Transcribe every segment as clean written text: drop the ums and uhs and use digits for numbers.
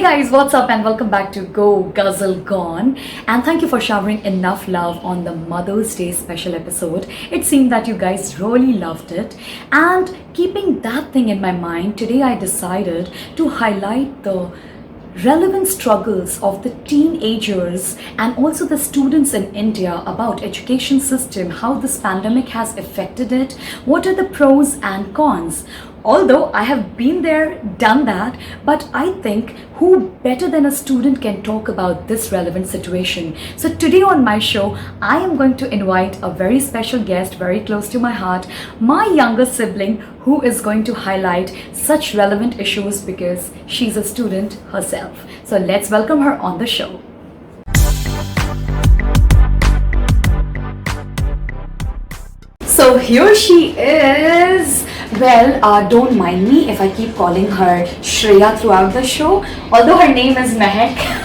guys, what's up and welcome back to Go Guzzle Gone, and thank you for showering enough love on the Mother's Day special episode. It seemed that you guys really loved it, and keeping that thing in my mind, today I decided to highlight the relevant struggles of the teenagers and also the students in India about education system, how this pandemic has affected it, what are the pros and cons. Although I have been there, done that, but I think who better than a student can talk about this relevant situation. So today on my show, I am going to invite a very special guest, very close to my heart, my younger sibling, who is going to highlight such relevant issues because she's a student herself. So let's welcome her on the show. So here she is. Well, don't mind me if I keep calling her Shreya throughout the show, although her name is Mehak.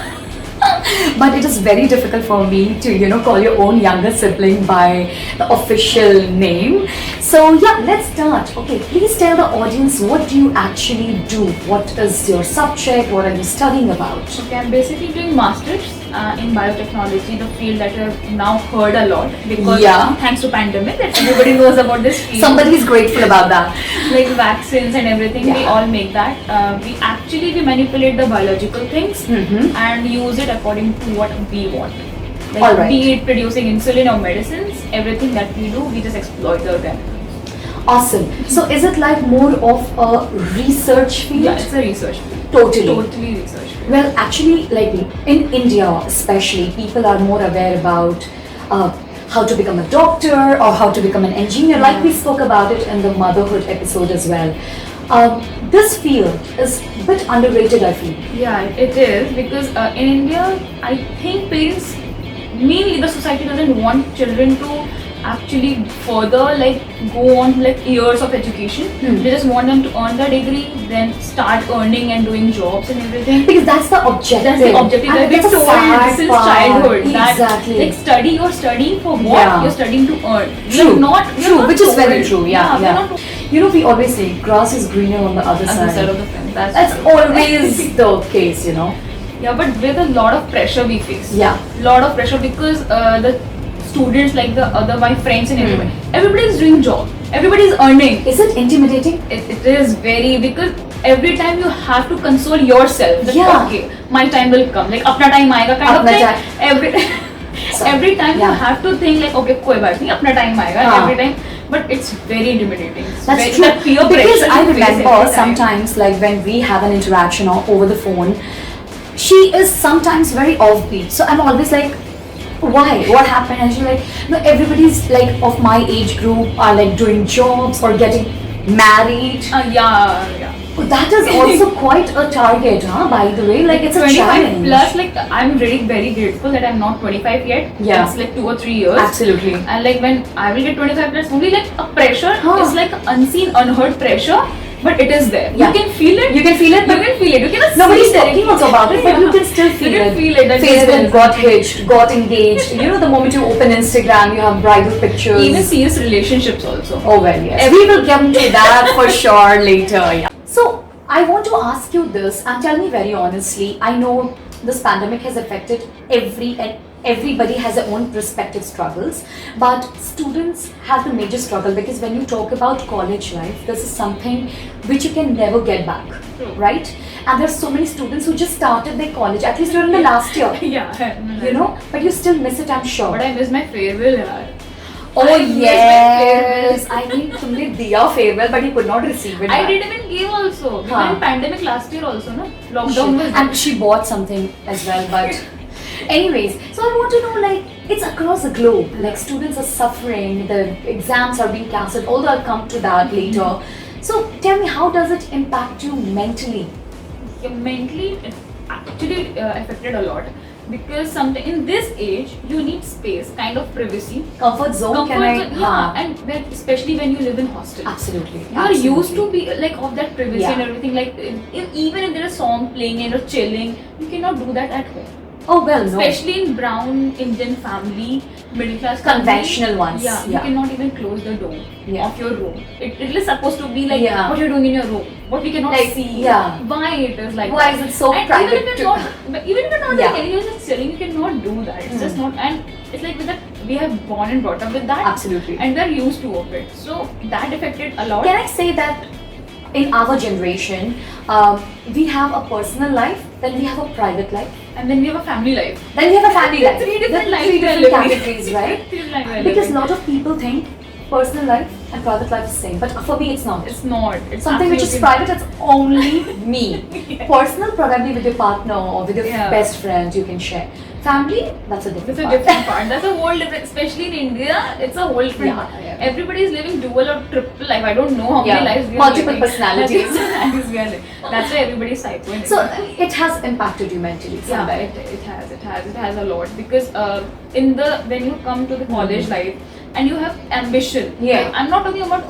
But it is very difficult for me to, call your own younger sibling by the official name. So yeah, let's start. Okay, please tell the audience, what do you actually do? What is your subject? What are you studying about? Okay, I'm basically doing masters in biotechnology, the field that I've now heard a lot because thanks to pandemic that everybody knows about this field. Somebody's grateful about that. Like vaccines and everything, we all make that. We manipulate the biological things and use it according to what we want. Like be it producing insulin or medicines, everything that we do, we just exploit the chemicals. Awesome. So is it like more of a research field? Yeah, it's a research field. Totally research field. Well, actually, like in India especially, people are more aware about how to become a doctor or how to become an engineer, like we spoke about it in the motherhood episode as well. This field is a bit underrated, I feel. Yeah, it is, because in India, I think parents, mainly the society doesn't want children to actually further go on years of education. They just want them to earn the degree, then start earning and doing jobs and everything. Because that's the objective. That's the objective. And We're told since childhood exactly. that you're studying for what? You're studying to earn. True, which is told. very true. Yeah. We always say grass is greener on the other side of the fence. That's always the case, Yeah, but with a lot of pressure we face. Yeah. Lot of pressure because the students, my friends and everybody is doing job, everybody is earning. Is it intimidating? It is very, because every time you have to console yourself that okay, my time will come, apna time aayega kind of thing. Every time you have to think okay, koi baat nahi, apna time aayega every time. But it's very intimidating. That's true. That peer because pressure I remember sometimes when we have an interaction or over the phone, she is sometimes very offbeat. So I'm always like, why? What happened? And she's like, no, everybody's of my age group are doing jobs or getting married. Yeah. That is also quite a target, by the way. It's a 25 challenge. plus, I'm really very grateful that I'm not 25 yet. Yeah. It's 2 or 3 years. Absolutely. And when I will get 25 plus, only a pressure is unseen, unheard pressure. But it is there. Yeah. You can feel it. You can feel it. You cannot nobody's see it. talking also about it, but you can still feel it. Facebook got hitched, got engaged. The moment you open Instagram, you have bridal pictures. Even serious relationships also. Oh well, yes. We will come to that for sure later. Yeah. So I want to ask you this, and tell me very honestly. I know this pandemic has affected everybody has their own prospective struggles, but students have the major struggle because when you talk about college life, this is something which you can never get back, right? And there's so many students who just started their college, at least during the last year. Yeah. But you still miss it, I'm sure. But I miss my farewell. Oh yes, I mean, tumne diya farewell, but you could not receive it. I didn't even give also. We were in pandemic last year also, no? Lockdown was. And she bought something as well, but. Anyways, so I want to know it's across the globe, students are suffering, the exams are being cancelled, although I'll come to that later. So tell me, how does it impact you mentally? Mentally, it actually affected a lot, because something in this age you need space, kind of privacy, comfort zone. And especially when you live in hostel. Absolutely. You are used to be of that privacy and everything. Even if there is a song playing and you're chilling, you cannot do that at home. Oh well, no. Especially in brown Indian family, middle class Conventional family, ones. Yeah, you cannot even close the door of your room. It is supposed to be like what you're doing in your room, what we cannot Like, see. yeah. Why it is like Why that. is it so And private? Even if you're not, but even if you're not Yeah. like anyone just chilling, you cannot do that. It's just not. And it's like with that we have born and brought up with that. Absolutely. And we're used to of it. So that affected a lot. Can I say that in our generation, we have a personal life, then we have a private life, And then we have a family life. then we have a family life. Three different The lives three we are different living. categories, right? Three different lives we are Because a living. lot of people think personal life and private life is the same, but for me it's not. It's not. It's Something which is absolutely private, it's only me. Personal, probably with your partner or with your Yeah. best friend, you can share. Family, that's a different It's a part. different part. That's a whole different, especially in India, it's a whole different Yeah, part. yeah. Everybody is living dual or triple life. I don't know how Yeah. many lives we are Multiple living. personalities. Multiple personalities we are living. That's why everybody is psycho in So India. it has impacted you mentally. Yeah, somewhere. it has a lot because when you come to the college life and you have ambition. Yeah. Like, I'm not talking about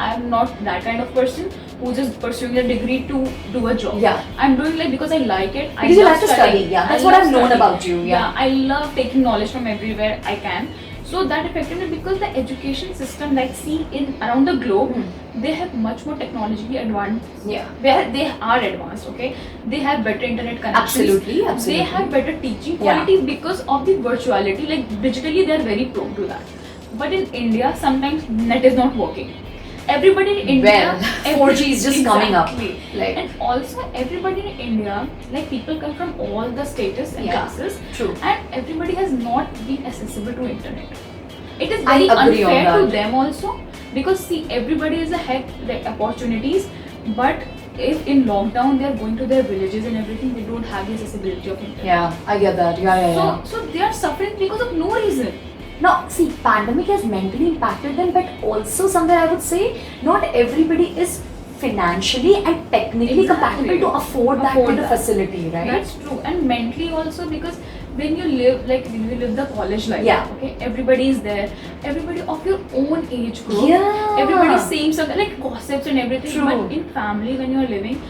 I'm not that kind of person who's just pursuing a degree to do a job. Yeah. I'm doing like because I like it. Because you love like to studying. study, yeah. That's I what love I've known studying. about you, yeah. I love taking knowledge from everywhere I can. So that affected me because the education system, like see in around the globe, they have much more technologically advanced. Yeah. They are advanced, okay? They have better internet connections. Absolutely, absolutely. They have better teaching Yeah. quality because of the virtuality. Like digitally, they are very prone to that. But in India, sometimes net is not working. Everybody in India, Well, 4G is just coming up. Exactly. Like, And also, everybody in India, like people come from all the status and Yeah. classes, true. and everybody has not been accessible to internet. It is I very agree on unfair to that. them also because see, everybody is ahead like opportunities, but if in lockdown they are going to their villages and everything, they don't have the accessibility of internet. Yeah, I get that. Yeah. So they are suffering because of no reason. Now, see, pandemic has mentally impacted them, but also somewhere I would say not everybody is financially and technically Exactly. compatible to afford that Afford kind of that. facility, right? That's true, and mentally also because when you live the college life, Yeah. okay, everybody is there, everybody of your own age group, Yeah. everybody's saying something like gossips and everything. True. But in family, when you're living,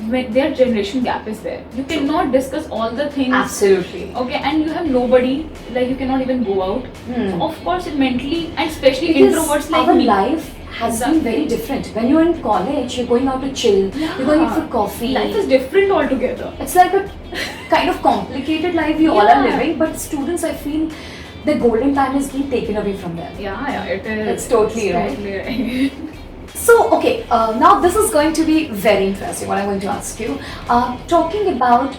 when their generation gap is there, you cannot discuss all the things. Absolutely. Okay, and you have nobody, like you cannot even go out. So of course, it mentally, and especially introverts like our me. life has been very different. When you're in college, you're going out to chill, you're going out for coffee. Life is different altogether. It's like a kind of complicated life we all are Yeah. living, but students, I feel, their golden time is being taken away from them. Yeah, it is. It's totally right. Totally right. So, okay, now this is going to be very interesting, what I'm going to ask you. Talking about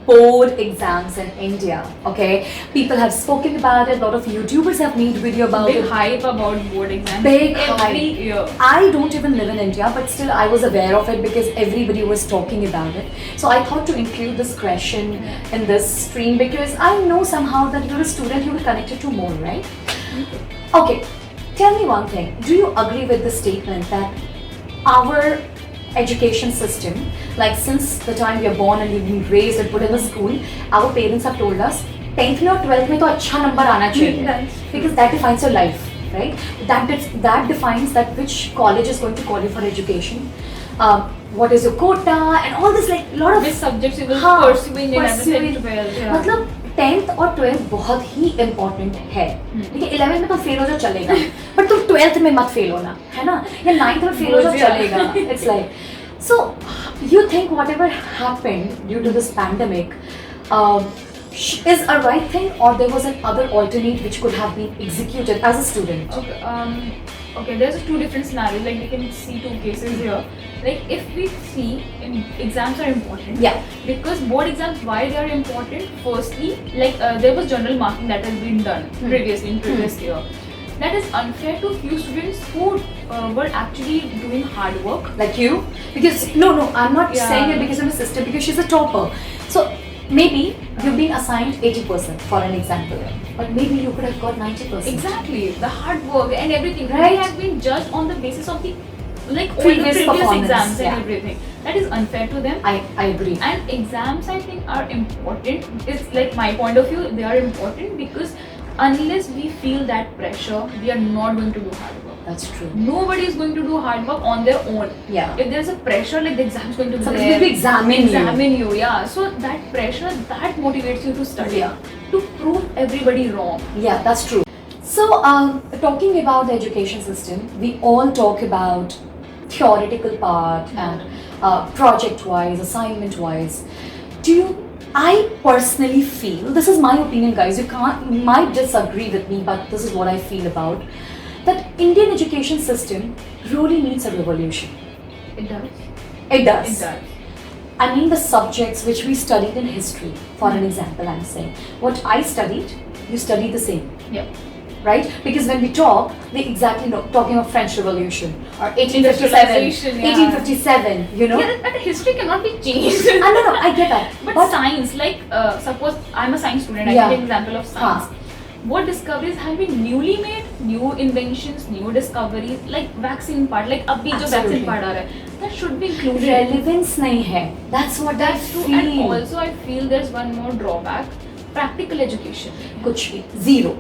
board exams in India, okay? People have spoken about it, a lot of YouTubers have made video about Big it. hype about board exams. Big every hype. year. I don't even live in India, but still I was aware of it because everybody was talking about it. So I thought to include this question in this stream because I know somehow that you're a student, you will connect it to more, right? Okay, tell me one thing. Do you agree with the statement that our education system, like since the time we are born and we've been raised and put in a school, our parents have told us 10th में और 12th में तो अच्छा number आना चाहिए That's true. because that defines your life, right? That defines that which college is going to call you for education. What is your quota and all this, like lot of Which subjects you will हाँ, pursuing in 11th pursuing. and 12th. Yeah. मतलब 10th और 12th बहुत ही important है. ठीक है, 11th में तो fail हो जाओ चलेगा, but तुम 12th में मत फेल होना, है ना? या 9th में फेल हो जाओ चलेगा. It's like, so you think whatever happened due to this pandemic is a right thing, or there was an other alternate which could have been executed as a student? Okay, there's two different scenarios. Like we can see two cases here. Like if we see exams are important. Yeah. Because board exams, why they are important? Firstly, like there was general marking that has been done previously in previous year. That is unfair to few students who were actually doing hard work. Like you? Because no, I'm not Yeah. saying it because of my sister, because she's a topper. So maybe you've been assigned 80% for an example, but maybe you could have got 90%. Exactly, the hard work and everything. Right. They have been judged on the basis of the like all the Previous previous performance, exams yeah. and everything. That is unfair to them. I agree. And exams, I think, are important. It's like my point of view, they are important because unless we feel that pressure, we are not going to do hard work. That's true. Nobody is going to do hard work on their own. Yeah. If there's a pressure, like the exam is going to be Somebody's there, going to examine you. Yeah. So that pressure, that motivates you to study, Yeah. to prove everybody wrong. Yeah, that's true. So, talking about the education system, we all talk about theoretical part and project-wise, assignment-wise. I personally feel, this is my opinion guys, you might disagree with me, but this is what I feel about, that Indian education system really needs a revolution. It does. It does. It does. I mean the subjects which we studied in history, for an example I'm saying. What I studied, you studied the same. Yeah. Right? Because when we talk, we exactly know, talking of French Revolution or 1857, Industrialization, yeah. 1857, you know? Yeah, that history cannot be changed. No, I get that. But science, like suppose I'm a science student, I Yeah. take an example of science. What discoveries have been newly made, new inventions, new discoveries, like vaccine part, like abhi jo Absolutely. vaccine part aa raha hai, that should be included. Relevance nahi hai. That's what That's I true. feel. And also I feel there's one more drawback, practical education. कुछ भी zero.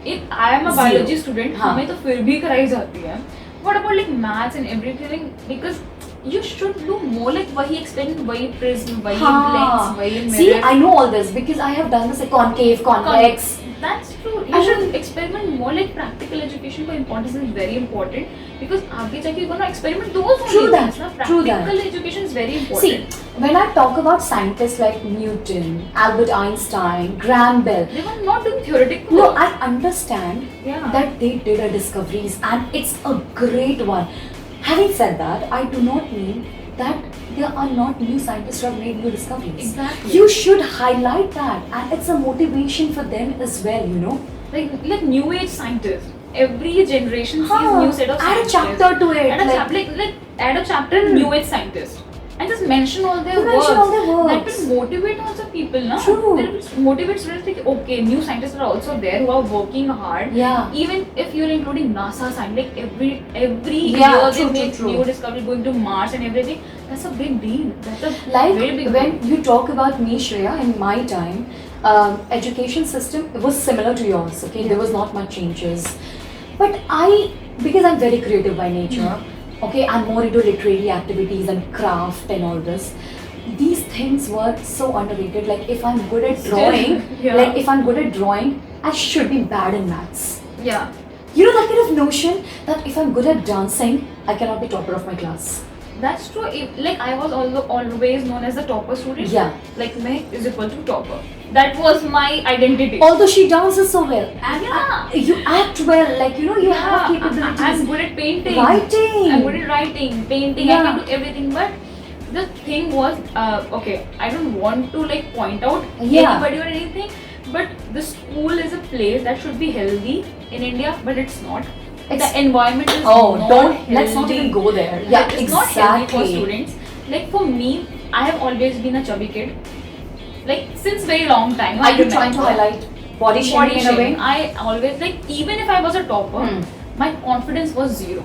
If I am a Zero. biology student, हाँ. हमें तो फिर भी कराई जाती है. What about like maths and everything? Because you should do more like वही experiment, वही prism, वही lens, वही mirror. See, I know all this because I have done this like concave, convex. That's true. You should experiment more like practical education. For importance is very important because आगे जाके you're gonna experiment those only True that, things. ना? true that. Practical education is very important. See, when I talk about scientists like Newton, Albert Einstein, Graham Bell, They were not doing theoretical no, work. I understand Yeah. that they did a discoveries and it's a great one. Having said that, I do not mean that there are not new scientists who have made new discoveries. Exactly. You should highlight that and it's a motivation for them as well, you know. Like new age scientists. Every generation sees Huh. new set of Add a scientists. chapter to it, Add a like- chapter, add a chapter new age scientists. And just mention all their works. Mention all their works. That will motivate also people, na? True. That will motivate students like, okay, new scientists are also there who are working hard. Yeah. Even if you're including NASA science, like every Yeah, year true, they true, make true. new discovery, going to Mars and everything. That's a big deal. That's a Like very big when deal. you talk about me, Shreya, in my time, education system was similar to yours. Okay, Yeah. there was not much changes, but because I'm very creative by nature. Okay, I'm more into literary activities and craft and all this. These things were so underrated. Like if I'm good at drawing, Yeah. like if I'm good at drawing, I should be bad in maths. Yeah. You know that kind of notion that if I'm good at dancing, I cannot be topper of my class. That's true. Like I was also always known as the topper student. Yeah. Like me is equal to topper. That was my identity. Although she dances so well, and Yeah. you act well, like you know, you have capabilities. I'm good at painting. Writing. I'm good at writing, painting. Yeah. I can do everything. But the thing was, okay, I don't want to like point out Yeah. anybody or anything. But the school is a place that should be healthy in India, but it's not. The environment is Oh, not don't healthy. let's not even go there. Yeah, It's not healthy for exactly. students. Like for me, I have always been a chubby kid. Like since very long time. Are I you trying to remember. highlight body shaming in a way? Shaming. I always like even if I was a topper, my confidence was zero.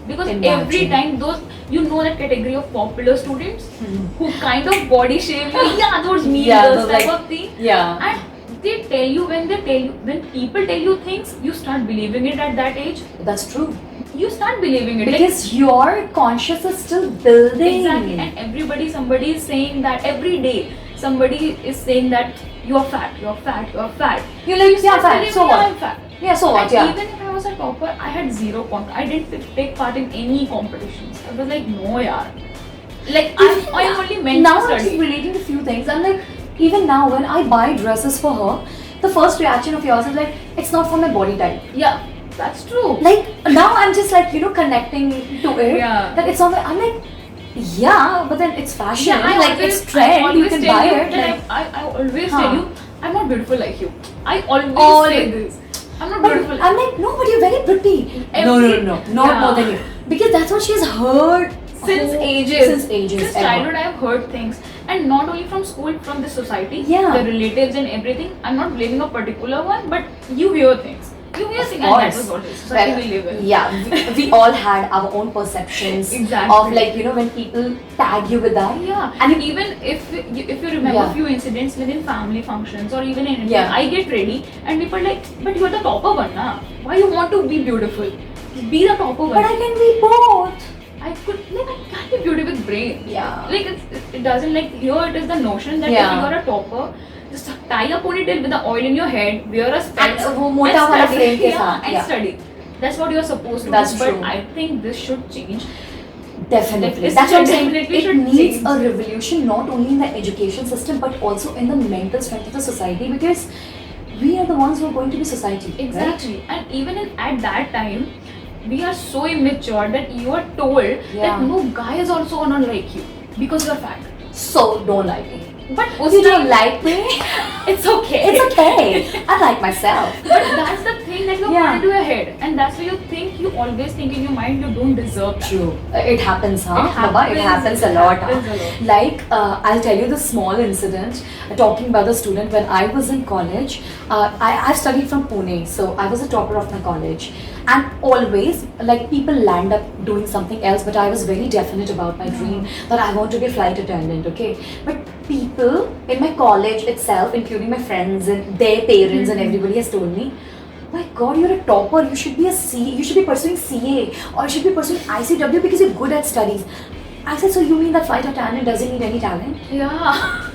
Because Imagine. every time those you know that category of popular students who kind of body shame you, yeah, those mean Yeah, girls those type like- of thing. Yeah. And they tell you when people tell you things, you start believing it at that age. That's true. You start believing it. Because your conscious is still building. Exactly, and somebody is saying that every day. Somebody is saying that you are fat, you are fat, you are fat. You're like, yeah, start fat. believing So that what? I'm fat. Yeah, so what? And Yeah. even if I was a topper, I had zero confidence. I didn't take part in any competitions. I was like, no, yaar. Like I'm only meant Now to I'm just study. relating to few things. I'm like, even now when I buy dresses for her, the first reaction of yours is like, it's not for my body type. Yeah, that's true. Like now I'm just like, you know, connecting to it. Yeah. That it's not. I'm like, yeah, but then it's fashion. Yeah, like it's trend. You can buy it. Like, I always Huh. tell you, I'm not beautiful like you. I always Always. say this. I'm not but beautiful. I'm like, no, but you're very pretty. No, not Yeah. more than you. Because that's what she's heard Since ages. Since ages. Since ever. childhood, I have heard things. And not only from school, from the society, Yeah. the relatives and everything. I'm not blaming a particular one, but you hear things. You hear things, and that course. was what the society Well, we live in. Yeah, we all had our own perceptions Exactly. of like, you know, when people tag you with that. Yeah, And and even if you remember Yeah. few incidents within family functions or even anything, Yeah. I get ready and people are like, but you are the topper one, na? Why you want to be beautiful? be the topper But I can be both. I can't be beauty with brain. Yeah. Like it doesn't, like here it is the notion that if you are a topper, just tie a ponytail with the oil in your head, wear a specs, And वो मोटा वाला frame के साथ, and study. That's what you are supposed to That's do. true. But I think this should change. Definitely. It That's what I'm saying. definitely It should needs change. a revolution not only in the education system but also in the mental strength of the society, because we are the ones who are going to be society. Exactly. Right? And even at that time, we are so immature that you are told that no guy is also gonna like you because you're fat. So don't like me. But If you don't like me, it's okay. it's okay. I like myself. But that's the thing that you Yeah. put into your head, and that's why you always think in your mind you don't deserve that. True. It happens, huh? It Baba, it happens a lot. happens Huh? a lot. Like, I'll tell you the small incident. Talking about the student when I was in college, I studied from Pune, so I was a topper of my college. And always, like, people land up doing something else, but I was very definite about my dream that I want to be a flight attendant, okay? But people in my college itself, including my friends and their parents and everybody has told me, my God, you're a topper. You should be you should be pursuing CA or you should be pursuing ICW because you're good at studies. I said, so you mean that flight attendant doesn't need any talent? Yeah.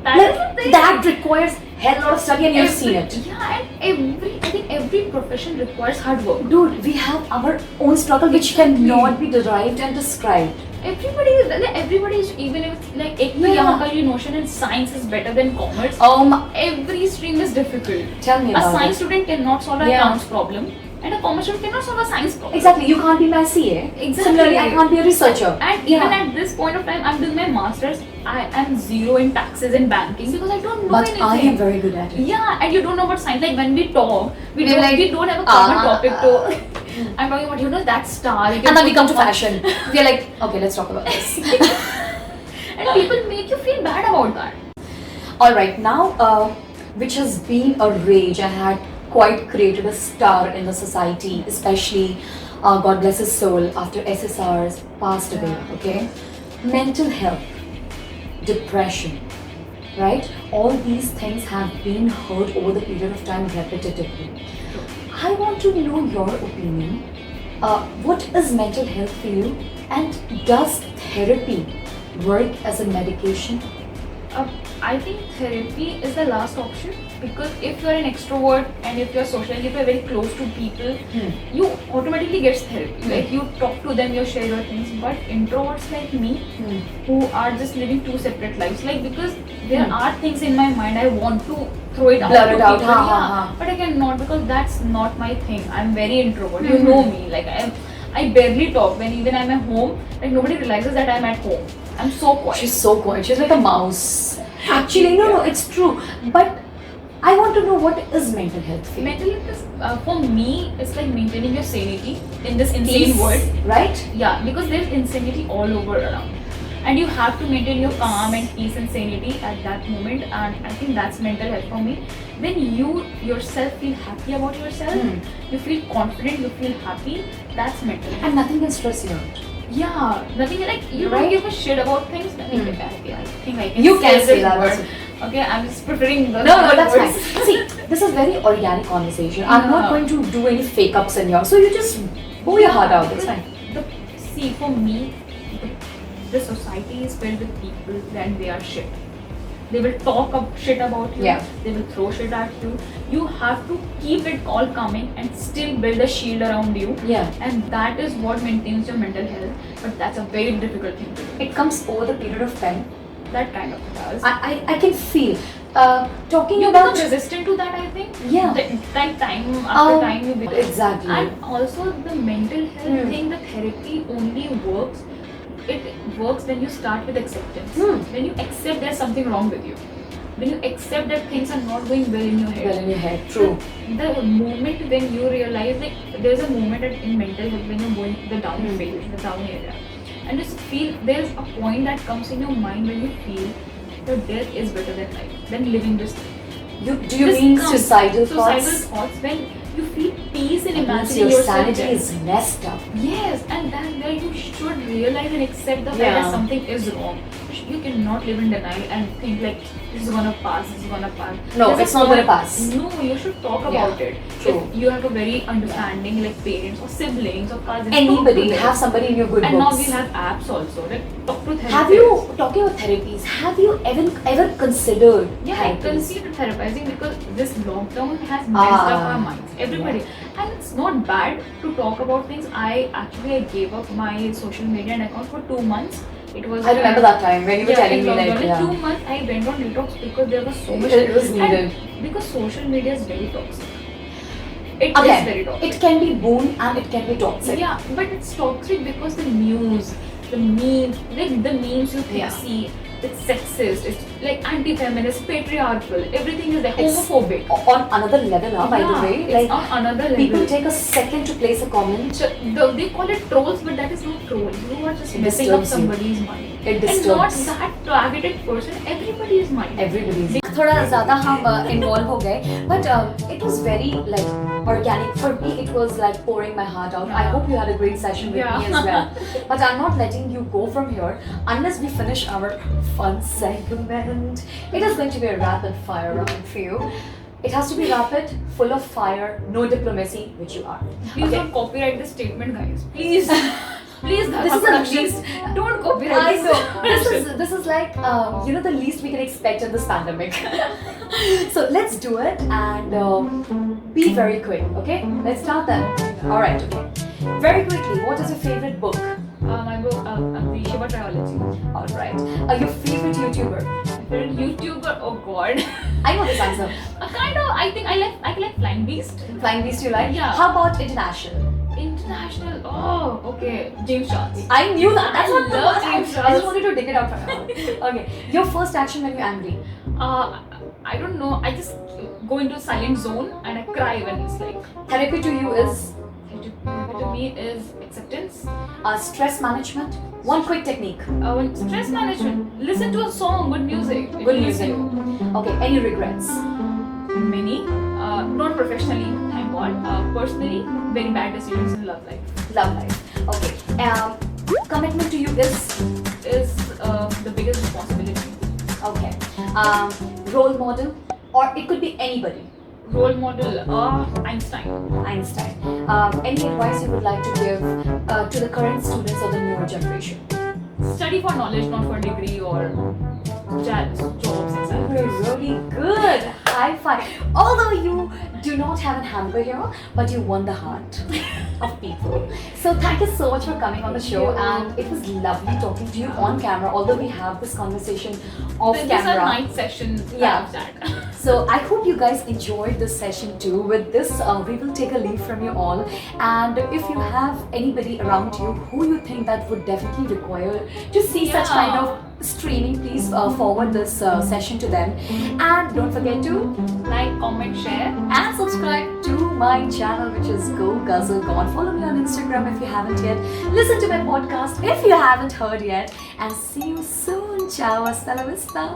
That requires hell lot of study, and you've seen it. Yeah, and I think every profession requires hard work. Dude, we have our own struggle which cannot be derived and described. Everybody is, even if like एक तो यहाँ का ये notion in science is better than commerce. Every stream is difficult. Tell me A about science it. student cannot solve an accounts problem, and a commerce student cannot solve a science problem. Exactly, you can't be my CA. Exactly. Similarly, I can't be a researcher. And even at this point of time, I'm doing my masters. I am zero in taxes and banking because I don't know anything. But I am very good at it. Yeah, and you don't know about science. Like when we talk, we We're don't have a common topic to. I'm talking about that star. And then we come to fashion. We're like, okay, let's talk about this. And people make you feel bad about that. Alright, now which has been a rage and had quite created a star in the society, especially God bless his soul, after SSRs passed away, okay? Mental health, depression, right? All these things have been heard over the period of time repetitively. I want to know your opinion. What is mental health for you, and does therapy work as a medication? I think therapy is the last option, because if you're an extrovert and if you're social, if you're very close to people, you automatically get therapy. Like you talk to them, you share your things. But introverts like me, who are just living two separate lives, like because there are things in my mind I want to throw it out to people, but I cannot because that's not my thing. I'm very introvert. You know me, like I barely talk when even I'm at home. Like nobody realizes that I'm at home. I'm so quiet. She's so quiet. She's like a mouse. Actually, no, it's true. But I want to know, what is mental health for you? Mental health is, for me, it's like maintaining your sanity in this insane world. Right? Yeah, because there's insanity all over around. And you have to maintain your calm and peace and sanity at that moment. And I think that's mental health for me. When you yourself feel happy about yourself, you feel confident, you feel happy, that's mental health. And nothing can stress you out. Yeah, nothing like you don't give a shit about things. I think I can You can say say this that. word. Okay, I'm just preferring the No, that's words. fine. See, this is very organic conversation. I'm not going to do any fake ups in yours. So you just pour your heart out. It's fine. See, for me, the society is filled with people and they are shit. They will talk shit about you. Yeah. They will throw shit at you. You have to keep it all coming and still build a shield around you. Yeah. And that is what maintains your mental health. But that's a very difficult thing to do. It comes over the period of time. That kind of does. I can feel. Talking You about. become resistant to that, I think. Yeah. Like time after time you become. Exactly. And also the mental health thing, the therapy only works. It works when you start with acceptance. When you accept there's something wrong with you. When you accept that things are not going well in your head. Well in your head, true. The moment when you realize, like there's a moment in mental health when you're going the down phase, the down area. And just feel there's a point that comes in your mind when you feel that death is better than life, than living this life. Do you mean suicidal thoughts? Suicidal thoughts when you feel peace in Means imagining your yourself sanity dead. is messed up. Yes, and that's where you should realize and accept the fact that something is wrong. you cannot live in denial and think like this is gonna pass, this is gonna pass. No, There's a it's not gonna point- pass. No, you should talk about it. True. If you have a very understanding like parents or siblings or cousins. Anybody, talk to them. have somebody in your good And books. now we have apps also. Like talk to therapists. Have you, talking about therapies, have you ever considered Yeah, I therapies? consider therapizing because this lockdown has messed up our minds. Everybody. And it's not bad to talk about things. I gave up my social media account for 2 months. It was. I remember that time when you were telling in me lockdown. like, In yeah. 2 months, I went on detox because there was so much. It was needed. And because social media is very toxic. It Again, is very toxic. it can be boon and it can be toxic. Yeah, but it's toxic because the news, the memes, like the memes you Yeah. see, it's sexist, it's like anti-feminist, patriarchal, everything is like It's homophobic. on another level, by the Yeah, way, it's like on another level. people take a second to place a comment. So, they call it trolls, but that is not troll. You are just It messing up disturbs you. somebody's mind. It And not disturbs that targeted person, everybody's mind. everybody's. थोड़ा ज़्यादा हम involve हो गए, but it was very like organic for me. It was like pouring my heart out. I hope you had a great session with me as well. But I'm not letting you go from here unless we finish our fun segment. It is going to be a rapid fire round for you. It has to be rapid, full of fire, no diplomacy, which you are. Please don't copyright this statement, guys. Please. Please, This is the least. Don't copyright I this. know. This is like the least we can expect in this pandemic. So let's do it and be very quick. Okay, let's start then. All right. Okay. Very quickly, what is your favorite book? My book, Shiva Triology. All right. Your favorite YouTuber? Favorite YouTuber? Oh God. I know this answer. Kind of. I think I like Flying Beast. Flying Beast you like? Yeah. How about international? International. Oh, okay. James Charles. I knew that. That's I what love I James just Charles. wanted to dig it out from you. Okay. Your first action when you're angry? I don't know. I just go into a silent zone and I cry when it's like. Therapy to you is To me is acceptance. stress management. One quick technique. Stress management. Listen to a song, good music. It Good heals music. you. Okay. Any regrets? Many. Not professionally, thank God. Personally, very bad decisions in love life. Love life. Okay. Commitment to you Is the biggest responsibility. okay. Role model, or it could be anybody. Role model, Einstein. Einstein. Any advice you would like to give to the current students of the newer generation? Study for knowledge, not for degree or jobs, etc. You're really good. High five. Although you do not have an hamper here, but you won the heart of people. So thank you so much for coming on the show, and it was lovely talking to you on camera. Although we have this conversation off This is a camera. night session. Yeah. That. So I hope you guys enjoyed this session too. With this, we will take a leave from you all. And if you have anybody around you who you think that would definitely require to see such Yeah. kind of streaming, please forward this session to them. And don't forget to Like, comment, share. and subscribe to my channel, which is Go Guzzle Gone. Follow me on Instagram if you haven't yet. Listen to my podcast if you haven't heard yet. And see you soon. Ciao, hasta la vista.